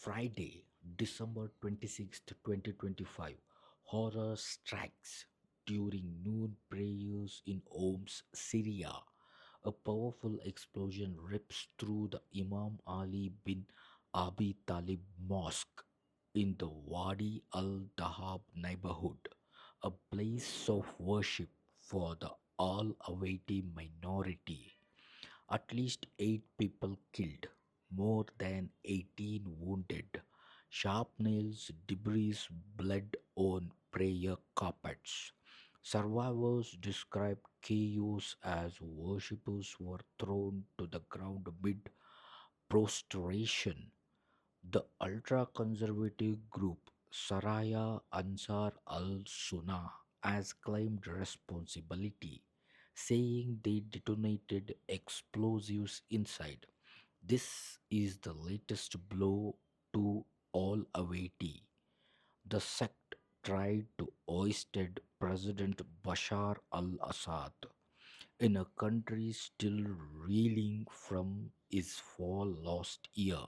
Friday, December 26th, 2025, horror strikes during noon prayers in Homs, Syria. A powerful explosion rips through the Imam Ali bin Abi Talib Mosque in the Wadi al Dahab neighborhood, a place of worship for the Al Awaiti minority. At least 8 people killed, more than 18 wounded. Sharp nails, debris, blood on prayer carpets. Survivors described chaos as worshippers were thrown to the ground amid prostration. The ultra-conservative group Saraya Ansar al-Sunnah has claimed responsibility, saying they detonated explosives inside. This is the latest blow to all Awaiti. The sect tried to ousted President Bashar al-Assad in a country still reeling from his fall last year.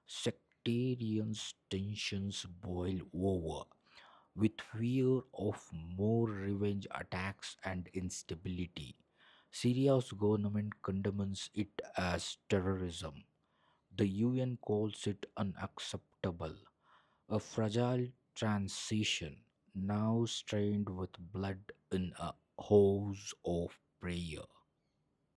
Sectarian tensions boil over, with fear of more revenge attacks and instability. Syria's government condemns it as terrorism. The UN calls it unacceptable, a fragile transition now strained with blood in a house of prayer.